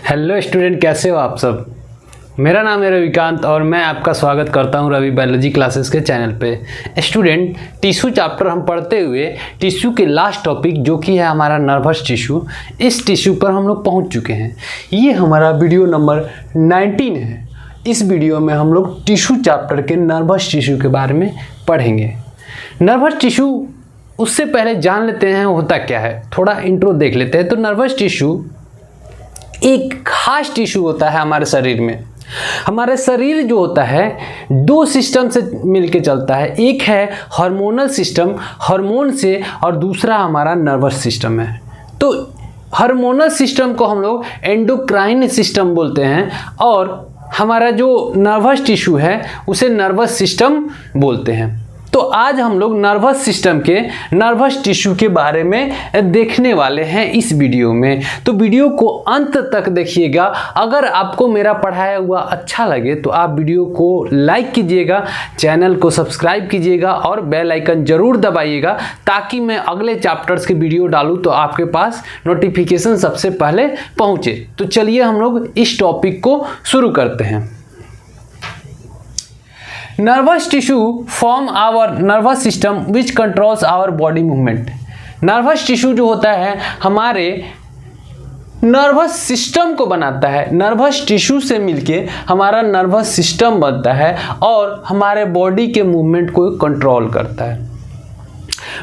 Hello student, कैसे हो आप सब। मेरा नाम है रविकांत और मैं आपका स्वागत करता हूं रवि बायोलॉजी क्लासेस के चैनल पे। स्टूडेंट, टिश्यू चैप्टर हम पढ़ते हुए टिश्यू के लास्ट टॉपिक जो कि है हमारा नर्वस टिश्यू, इस टिश्यू पर हम लोग पहुंच चुके हैं। ये हमारा वीडियो नंबर 19 है। इस वीडियो में हम लोग टिश्यू चैप्टर के नर्वस टिश्यू के बारे में पढ़ेंगे। नर्वस टिश्यू, उससे पहले जान लेते हैं होता क्या है, थोड़ा इंट्रो देख लेते हैं। तो नर्वस टिश्यू एक खास टिश्यू होता है हमारे शरीर में। हमारे शरीर जो होता है दो सिस्टम से मिलके चलता है। एक है हार्मोनल सिस्टम, हार्मोन से, और दूसरा हमारा नर्वस सिस्टम है। तो हार्मोनल सिस्टम को हम लोग एंडोक्राइन सिस्टम बोलते हैं और हमारा जो नर्वस टिश्यू है उसे नर्वस सिस्टम बोलते हैं। तो आज हम लोग नर्वस सिस्टम के नर्वस टिश्यू के बारे में देखने वाले हैं इस वीडियो में। तो वीडियो को अंत तक देखिएगा। अगर आपको मेरा पढ़ाया हुआ अच्छा लगे तो आप वीडियो को लाइक कीजिएगा, चैनल को सब्सक्राइब कीजिएगा और बेल आइकन जरूर दबाइएगा ताकि मैं अगले चैप्टर्स के वीडियो डालूँ तो आपके पास नोटिफिकेशन सबसे पहले पहुँचे। तो चलिए हम लोग इस टॉपिक को शुरू करते हैं। Nervous tissue form our nervous system which controls our body movement. Nervous tissue जो होता है हमारे नर्वस सिस्टम को बनाता है। नर्वस टिश्यू से मिलके हमारा नर्वस सिस्टम बनता है और हमारे बॉडी के मूवमेंट को कंट्रोल करता है।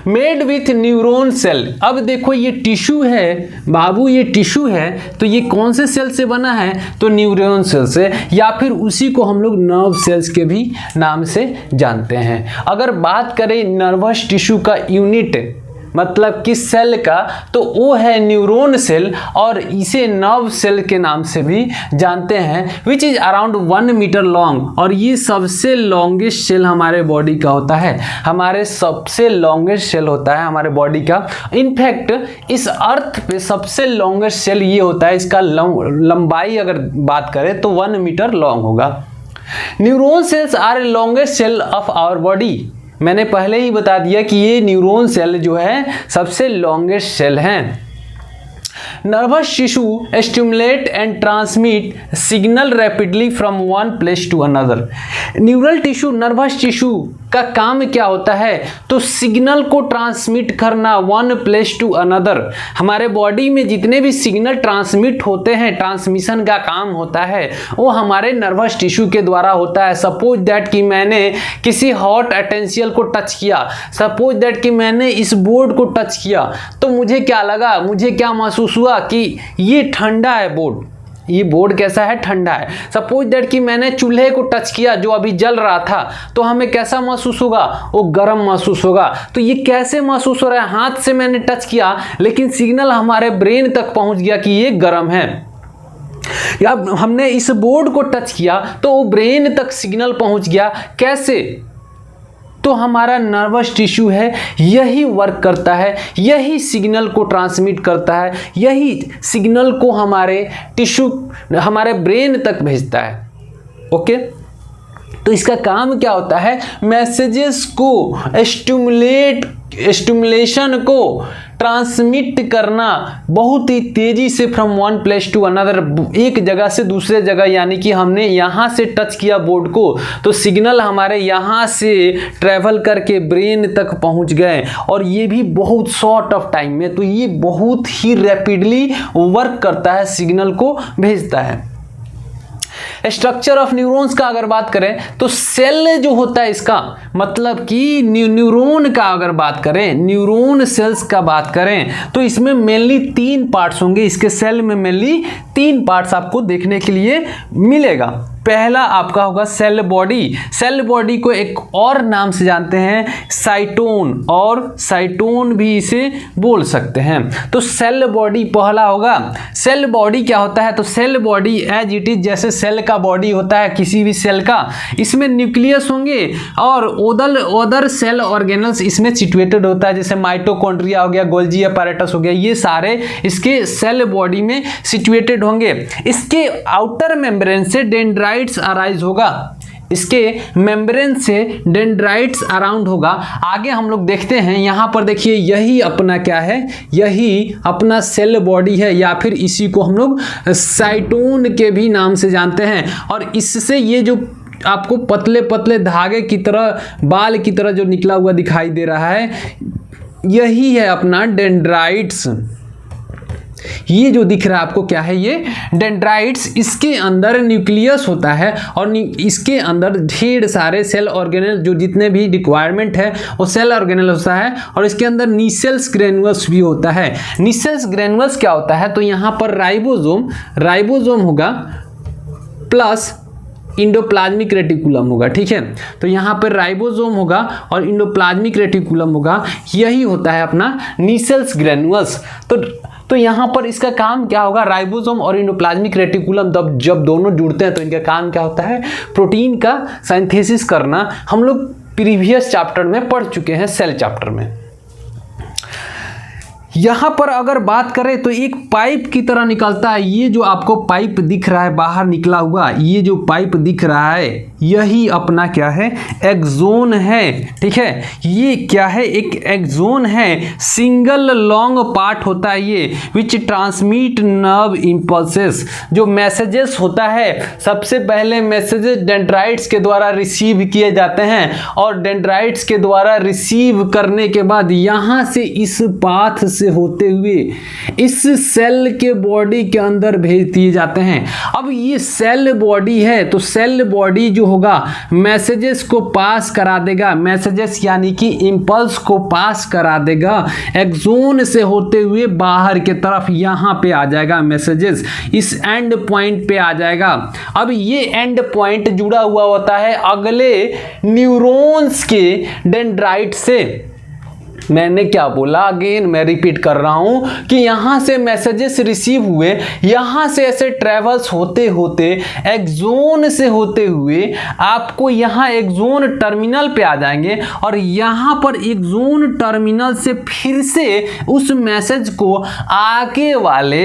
Made with neuron cell. अब देखो ये टिश्यू है बाबू, ये टिश्यू है तो ये कौन से सेल से बना है, तो न्यूरॉन सेल से, या फिर उसी को हम लोग नर्व सेल्स के भी नाम से जानते हैं। अगर बात करें नर्वस टिश्यू का यूनिट मतलब किस सेल का, तो वो है न्यूरॉन सेल और इसे नर्व सेल के नाम से भी जानते हैं। Which is around 1 metre long, और ये सबसे लॉन्गेस्ट सेल हमारे बॉडी का होता है। हमारे सबसे लॉन्गेस्ट सेल होता है हमारे बॉडी का। इनफैक्ट इस अर्थ पे सबसे लॉन्गेस्ट सेल ये होता है, इसका लंबाई अगर बात करें तो 1 मीटर लॉन्ग होगा। Neuron cells are longest cell of our body. मैंने पहले ही बता दिया कि ये न्यूरॉन सेल जो है सबसे लॉन्गेस्ट सेल हैं। Nervous tissue stimulate and transmit signal rapidly from one place to another. Neural tissue, nervous tissue का काम क्या होता है, तो सिग्नल को ट्रांसमिट करना वन प्लेस टू अनदर। हमारे बॉडी में जितने भी सिग्नल ट्रांसमिट होते हैं, ट्रांसमिशन का काम होता है, वो हमारे नर्वस टिश्यू के द्वारा होता है। सपोज दैट कि मैंने किसी हॉट एटेंशियल को टच किया, सपोज दैट कि मैंने इस बोर्ड को टच किया, तो मुझे क्या लगा, मुझे क्या महसूस हुआ कि ये ठंडा है बोर्ड, ये बोर्ड कैसा है, ठंडा है। सपोज दैट कि मैंने चूल्हे को टच किया जो अभी जल रहा था, तो हमें कैसा महसूस होगा, वो गर्म महसूस होगा। तो ये कैसे महसूस हो रहा है, हाथ से मैंने टच किया लेकिन सिग्नल हमारे ब्रेन तक पहुंच गया कि ये गर्म है। या हमने इस बोर्ड को टच किया तो वो ब्रेन तक सिग्नल पहुंच गया। कैसे, तो हमारा नर्वस टिश्यू है यही वर्क करता है, यही सिग्नल को ट्रांसमिट करता है, यही सिग्नल को हमारे टिश्यू, हमारे ब्रेन तक भेजता है। ओके, तो इसका काम क्या होता है, मैसेजेस को स्टिमुलेशन को ट्रांसमिट करना बहुत ही तेजी से from one place to another, एक जगह से दूसरे जगह। यानी कि हमने यहाँ से टच किया बोर्ड को तो सिग्नल हमारे यहाँ से ट्रैवल करके ब्रेन तक पहुँच गए, और ये भी बहुत शॉर्ट ऑफ टाइम में। तो ये बहुत ही रैपिडली वर्क करता है, सिग्नल को भेजता है। स्ट्रक्चर ऑफ न्यूरॉन्स का अगर बात करें तो सेल जो होता है इसका मतलब कि न्यूरॉन का अगर बात करें, न्यूरॉन सेल्स का बात करें तो इसमें मेनली 3 पार्ट्स होंगे। इसके सेल में मेनली 3 पार्ट्स आपको देखने के लिए मिलेगा। पहला आपका होगा सेल बॉडी। सेल बॉडी को एक और नाम से जानते हैं साइटोन, और साइटोन भी इसे बोल सकते हैं। तो सेल बॉडी पहला होगा। सेल बॉडी क्या होता है, तो cell body as it is जैसे सेल का बॉडी होता है किसी भी सेल का, इसमें न्यूक्लियस होंगे और अदर सेल ऑर्गेनल्स इसमें सिचुएटेड होता है, जैसे माइटोकॉन्ड्रिया हो गया, गोल्जी अपैरेटस हो गया, ये सारे इसके सेल बॉडी में सिचुएटेड होंगे। इसके आउटर मेम्ब्रेन से डेंड्राइट्स अराइज होगा। इसके मेम्ब्रेन से डेंड्राइट्स अराउंड होगा। आगे हम लोग देखते हैं, यहाँ पर देखिए यही अपना क्या है, यही अपना सेल बॉडी है, या फिर इसी को हम लोग साइटोन के भी नाम से जानते हैं। और इससे ये जो आपको पतले पतले धागे की तरह, बाल की तरह जो निकला हुआ दिखाई दे रहा है, यही है अपना डेंड्राइट्स। ये जो दिख रहा है आपको क्या है, ये डेंड्राइट्स। इसके अंदर न्यूक्लियस होता है और इसके अंदर ढेर सारे सेल ऑर्गेनल, जो जितने भी रिक्वायरमेंट है वो सेल ऑर्गेनल होता है। और इसके अंदर नीसेल्स ग्रेनुअल्स भी होता है। नीसेल्स ग्रेनुअल्स क्या होता है, तो यहाँ पर राइबोसोम होगा प्लस इंडोप्लाज्मिक रेटिकुलम होगा, ठीक है। तो यहाँ पर राइबोसोम होगा और इंडोप्लाज्मिक रेटिकुलम होगा, यही होता है अपना नीसेल्स ग्रेनुअल्स। तो यहाँ पर इसका काम क्या होगा, राइबोसोम और इंडोप्लाज्मिक रेटिकुलम जब दोनों जुड़ते हैं तो इनका काम क्या होता है, प्रोटीन का सिंथेसिस करना। हम लोग प्रीवियस चैप्टर में पढ़ चुके हैं, सेल चैप्टर में। यहाँ पर अगर बात करें तो एक पाइप की तरह निकलता है। ये जो आपको पाइप दिख रहा है बाहर निकला हुआ, ये जो पाइप दिख रहा है यही अपना क्या है, एक्सोन है, ठीक है। ये क्या है, एक एक्सोन है, सिंगल लॉन्ग पार्ट होता है ये, विच ट्रांसमिट नर्व इम्पल्सेस। जो मैसेजेस होता है, सबसे पहले मैसेजेस डेंड्राइट्स के द्वारा रिसीव किए जाते हैं और डेंड्राइट्स के द्वारा रिसीव करने के बाद यहाँ से इस पाथ से होते हुए इस सेल के बॉडी के अंदर भेज दिए जाते हैं। अब ये सेल बॉडी है, तो सेल बॉडी जो होगा मैसेजेस को पास करा देगा, मैसेजेस यानी कि इंपल्स को पास करा देगा एक्सोन से होते हुए बाहर के तरफ, यहाँ पे आ जाएगा मैसेजेस, इस एंड पॉइंट पे आ जाएगा। अब ये एंड पॉइंट जुड़ा हुआ होता है अगले न्यूरॉन्स के डेंड्राइट से। मैंने क्या बोला, अगेन मैं रिपीट कर रहा हूं कि यहां से मैसेजेस रिसीव हुए, यहां से ऐसे ट्रेवल्स होते होते एक्सोन से होते हुए आपको यहां एक्सोन टर्मिनल पे आ जाएंगे और यहां पर एक्सोन टर्मिनल से फिर से उस मैसेज को आगे वाले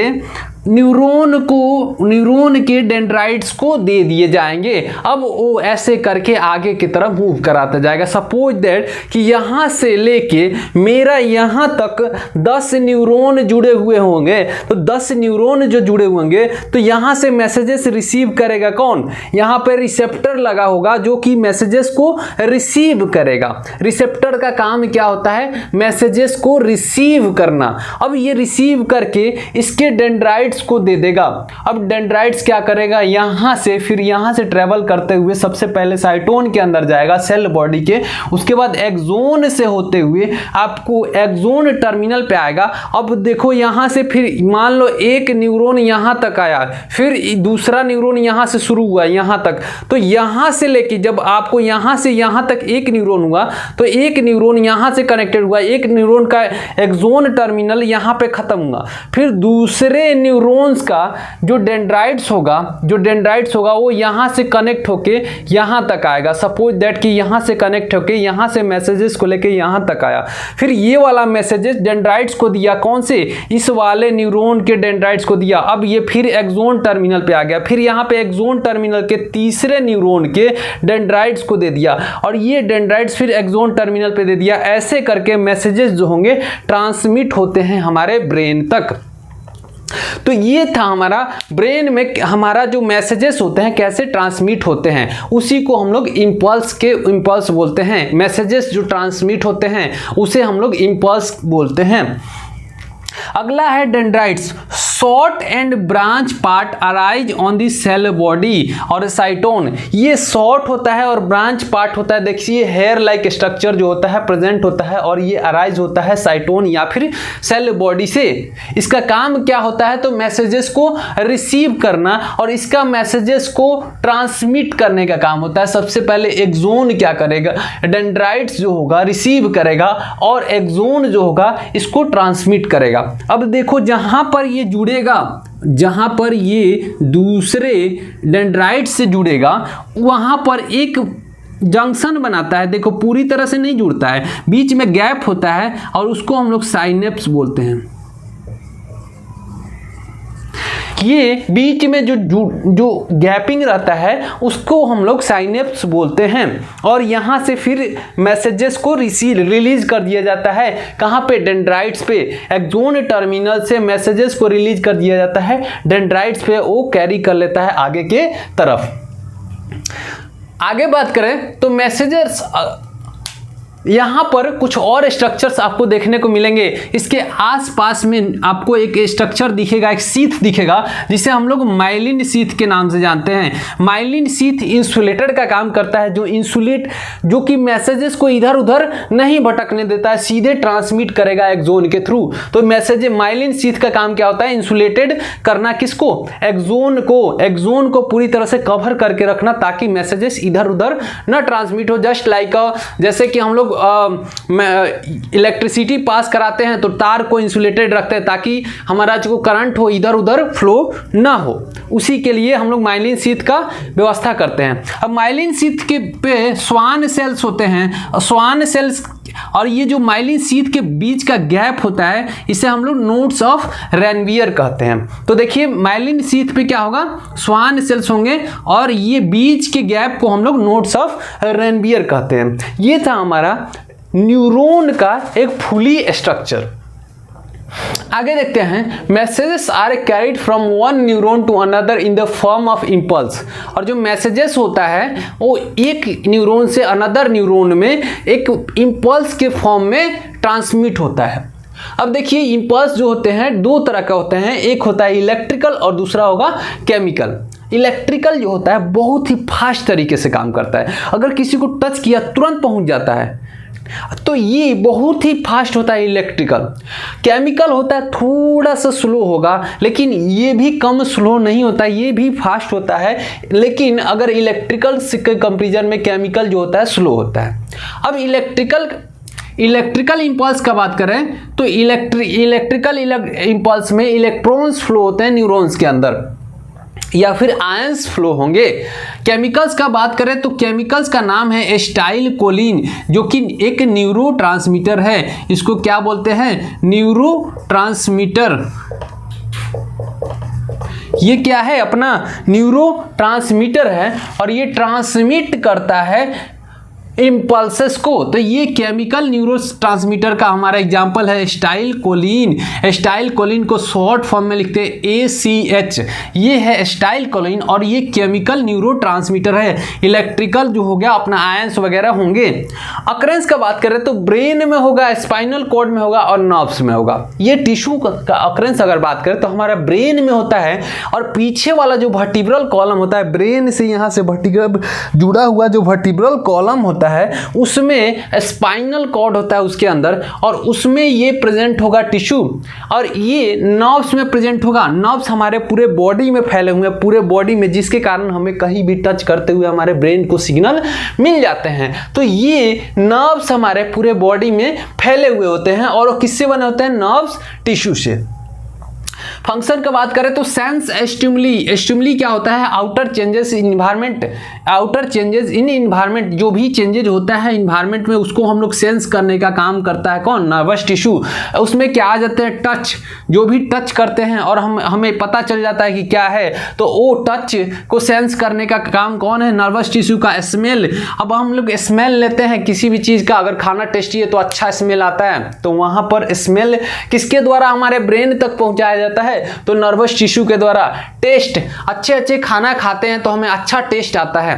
न्यूरॉन के डेंड्राइट्स को दे दिए जाएंगे। अब वो ऐसे करके आगे की तरफ मूव कराता जाएगा। सपोज दैट कि यहाँ से लेके मेरा यहाँ तक 10 न्यूरॉन जुड़े हुए होंगे, तो 10 न्यूरॉन जो जुड़े होंगे तो यहाँ से मैसेजेस रिसीव करेगा कौन, यहाँ पे रिसेप्टर लगा होगा जो कि मैसेजेस को रिसीव करेगा। रिसेप्टर का काम क्या होता है, मैसेजेस को रिसीव करना। अब ये रिसीव करके इसके डेंड्राइट्स को दे देगा। अब डेंड्राइट्स क्या करेगा, यहां से फिर यहां से ट्रेवल करते हुए सबसे पहले साइटोन के अंदर जाएगा सेल बॉडी के, उसके बाद एक्सोन से होते हुए आपको एक्सोन टर्मिनल पे आएगा। अब देखो यहां से फिर मान लो एक न्यूरॉन यहां तक आया, फिर दूसरा न्यूरॉन यहां से शुरू हुआ यहां तक, तो यहां से लेके जब आपको यहां से यहां तक एक न्यूरॉन हुआ तो एक न्यूरॉन यहां से कनेक्टेड हुआ, एक न्यूरॉन का एक्सोन टर्मिनल यहां पे खत्म हुआ, फिर दूसरे न्यूरॉन्स का जो डेंड्राइट्स होगा वो यहां से कनेक्ट होके यहां तक आएगा। सपोज दैट कि यहां से कनेक्ट होके यहां से मैसेजेस को लेके यहां तक आया, फिर ये वाला मैसेजेस डेंड्राइट्स को दिया, कौन से, इस वाले न्यूरॉन के डेंड्राइट्स को दिया। अब ये फिर एक्सोन टर्मिनल पे आ गया, फिर यहां पे एक्सोन टर्मिनल के तीसरे न्यूरॉन के डेंड्राइट्स को दे दिया और ये डेंड्राइट्स फिर एक्सोन टर्मिनल पे दे दिया। ऐसे करके मैसेजेस जो होंगे ट्रांसमिट होते हैं हमारे ब्रेन तक। तो ये था हमारा ब्रेन में हमारा जो मैसेजेस होते हैं कैसे ट्रांसमिट होते हैं, उसी को हम लोग इंपल्स बोलते हैं। मैसेजेस जो ट्रांसमिट होते हैं उसे हम लोग इंपल्स बोलते हैं। अगला है dendrites. Short and branch part arise on the cell body और साइटोन। ये शॉर्ट होता है और ब्रांच पार्ट होता है। देखिए हेयर लाइक स्ट्रक्चर जो होता है प्रेजेंट होता है और ये अराइज होता है साइटोन या फिर सेल बॉडी से। इसका काम क्या होता है, तो मैसेजेस को रिसीव करना और इसका मैसेजेस को ट्रांसमिट करने का काम होता है। सबसे पहले एक्सोन क्या करेगा, डेंड्राइट्स जो होगा रिसीव करेगा और एक्सोन जो होगा इसको ट्रांसमिट करेगा। अब देखो जहां पर ये जुड़ेगा, जहां पर ये दूसरे डेंड्राइट से जुड़ेगा वहां पर एक जंक्शन बनाता है। देखो पूरी तरह से नहीं जुड़ता है, बीच में गैप होता है और उसको हम लोग साइनेप्स बोलते हैं। ये बीच में जो गैपिंग रहता है उसको हम लोग साइनेप्स बोलते हैं। और यहाँ से फिर मैसेजेस को रिलीज कर दिया जाता है। कहाँ पे? डेंड्राइट्स पे। एक्सोन टर्मिनल से मैसेजेस को रिलीज कर दिया जाता है, डेंड्राइट्स पे वो कैरी कर लेता है आगे के तरफ। आगे बात करें तो मैसेजेस, यहाँ पर कुछ और स्ट्रक्चर्स आपको देखने को मिलेंगे। इसके आसपास में आपको एक स्ट्रक्चर दिखेगा, एक सीथ दिखेगा, जिसे हम लोग माइलिन सीथ के नाम से जानते हैं। माइलिन सीथ इंसुलेटर का काम करता है, जो कि मैसेजेस को इधर उधर नहीं भटकने देता है, सीधे ट्रांसमिट करेगा एक्सोन के थ्रू। तो मैसेज माइलिन सीथ का काम क्या होता है? इंसुलेटेड करना किसको? एक्सोन को पूरी तरह से कवर करके रखना, ताकि मैसेजेस इधर उधर न ट्रांसमिट हो। जस्ट लाइक जैसे कि हम लोग इलेक्ट्रिसिटी पास कराते हैं तो तार को इंसुलेटेड रखते हैं, ताकि हमारा जो करंट हो इधर उधर फ्लो ना हो। उसी के लिए हम लोग माइलिन सीथ का व्यवस्था करते हैं। अब माइलिन सीथ के पे स्वान सेल्स होते हैं, स्वान सेल्स, और ये जो माइलिन सीथ के बीच का गैप होता है इसे हम लोग नोड्स ऑफ रेनवियर कहते हैं। तो देखिए माइलिन सीथ पे क्या होगा? स्वान सेल्स होंगे, और ये बीच के गैप को हम लोग नोड्स ऑफ रेनवियर कहते हैं। ये था हमारा न्यूरॉन का एक फुली स्ट्रक्चर। आगे देखते हैं, messages are carried from one neuron to another in the form of impulse. और जो मैसेजेस होता है वो एक न्यूरॉन से अनदर न्यूरॉन में एक इम्पल्स के फॉर्म में ट्रांसमिट होता है। अब देखिए इम्पल्स जो होते हैं दो तरह का होते हैं, एक होता है इलेक्ट्रिकल और दूसरा होगा केमिकल। इलेक्ट्रिकल जो होता है बहुत ही फास्ट तरीके से काम करता है, अगर किसी को टच किया तुरंत पहुंच जाता है, तो ये बहुत ही फास्ट होता है इलेक्ट्रिकल। केमिकल होता है थोड़ा सा स्लो होगा, लेकिन ये भी कम स्लो नहीं होता, ये भी फास्ट होता है, लेकिन अगर इलेक्ट्रिकल के कंपैरिजन में केमिकल जो होता है स्लो होता है। अब इलेक्ट्रिकल इंपल्स का बात करें तो इलेक्ट्रिकल इंपल्स में इलेक्ट्रॉन्स फ्लो होते हैं न्यूरॉन्स के अंदर, या फिर आयंस फ्लो होंगे। केमिकल्स का बात करें तो केमिकल्स का नाम है एसिटाइलकोलिन, जो कि एक न्यूरोट्रांसमीटर है। इसको क्या बोलते हैं? न्यूरोट्रांसमीटर। ये क्या है? अपना न्यूरोट्रांसमीटर है, और ये ट्रांसमिट करता है इम्पल्सेस को। तो ये केमिकल न्यूरोट्रांसमीटर का हमारा एग्जांपल है एसिटाइलकोलिन। एसिटाइलकोलिन को शॉर्ट फॉर्म में लिखते हैं ACH। ये है एसिटाइलकोलिन, और ये केमिकल न्यूरोट्रांसमीटर है। इलेक्ट्रिकल जो हो गया अपना आयंस वगैरह होंगे। अकरेंस का बात करें तो ब्रेन में होगा, स्पाइनल कॉर्ड में होगा और नर्व्स में होगा। ये टिश्यू का अकरेंस अगर बात करें तो हमारा ब्रेन में होता है, और पीछे वाला जो वर्टिब्रल कॉलम होता है, ब्रेन से यहाँ से वर्टिब्रल जुड़ा हुआ जो वर्टिब्रल कॉलम होता है उसमें स्पाइनल कॉर्ड होता है उसके अंदर, और उसमें ये प्रेजेंट होगा टिश्यू, और ये नर्व्स में प्रेजेंट होगा। नर्व्स हमारे पूरे बॉडी में फैले हुए हैं, पूरे बॉडी में, जिसके कारण हमें कहीं भी टच करते हुए हमारे ब्रेन को सिग्नल मिल जाते हैं। तो ये नर्व्स हमारे पूरे बॉडी में फैले हुए होते हैं, और किससे बने होते हैं? नर्व्स टिश्यू से। फंक्शन का बात करें तो सेंस स्टिमुली। स्टिमुली क्या होता है? Outer changes in environment. Outer changes in environment, जो भी चेंजेज होता है इन्वायरमेंट में उसको हम लोग सेंस करने का काम करता है कौन? Nervous tissue. उसमें क्या आ जाते हैं? टच। जो भी टच करते हैं और हमें पता चल जाता है कि क्या है, तो वो टच को सेंस करने का काम कौन है? नर्वस टिश्यू का। स्मेल, अब हम लोग स्मेल लेते हैं किसी भी चीज़ का, अगर खाना टेस्टी है तो अच्छा स्मेल आता है, तो वहाँ पर स्मेल किसके द्वारा हमारे ब्रेन तक पहुँचाया जाता है? तो नर्वस टिश्यू के द्वारा। टेस्ट, अच्छे खाना खाते हैं तो हमें अच्छा टेस्ट आता है,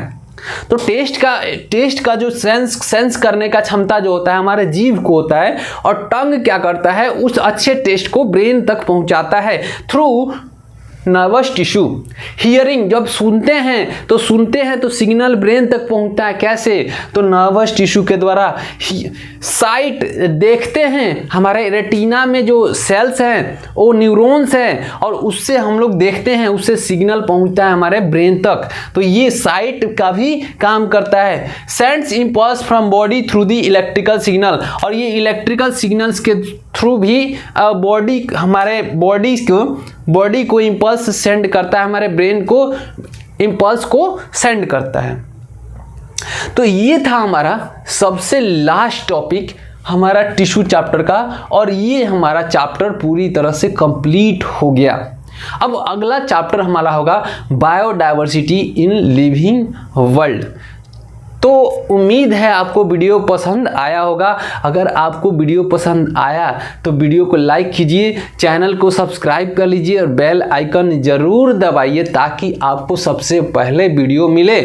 तो टेस्ट का जो सेंस करने का क्षमता जो होता है हमारे जीभ को होता है, और टंग क्या करता है? उस अच्छे टेस्ट को ब्रेन तक पहुंचाता है थ्रू नर्वस टिश्यू। हियरिंग, जब सुनते हैं तो सिग्नल ब्रेन तक पहुंचता है, कैसे? तो नर्वस टिश्यू के द्वारा। साइट, देखते हैं, हमारे रेटिना में जो सेल्स हैं वो न्यूरॉन्स हैं, और उससे हम लोग देखते हैं, उससे सिग्नल पहुंचता है हमारे ब्रेन तक, तो ये साइट का भी काम करता है। Sends impulse from body through the electrical signal, और ये इलेक्ट्रिकल सिग्नल्स के थ्रू भी हमारे बॉडी को इंपल्स सेंड करता है, हमारे ब्रेन को इंपल्स को सेंड करता है। तो ये था हमारा सबसे लास्ट टॉपिक हमारा टिश्यू चैप्टर का, और ये हमारा चैप्टर पूरी तरह से कंप्लीट हो गया। अब अगला चैप्टर हमारा होगा बायोडायवर्सिटी इन लिविंग वर्ल्ड। तो उम्मीद है आपको वीडियो पसंद आया होगा। अगर आपको वीडियो पसंद आया तो वीडियो को लाइक कीजिए, चैनल को सब्सक्राइब कर लीजिए और बेल आइकन ज़रूर दबाइए ताकि आपको सबसे पहले वीडियो मिले।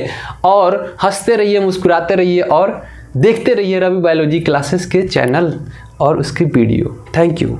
और हंसते रहिए, मुस्कुराते रहिए और देखते रहिए रवि बायोलॉजी क्लासेस के चैनल और उसकी वीडियो। Thank you.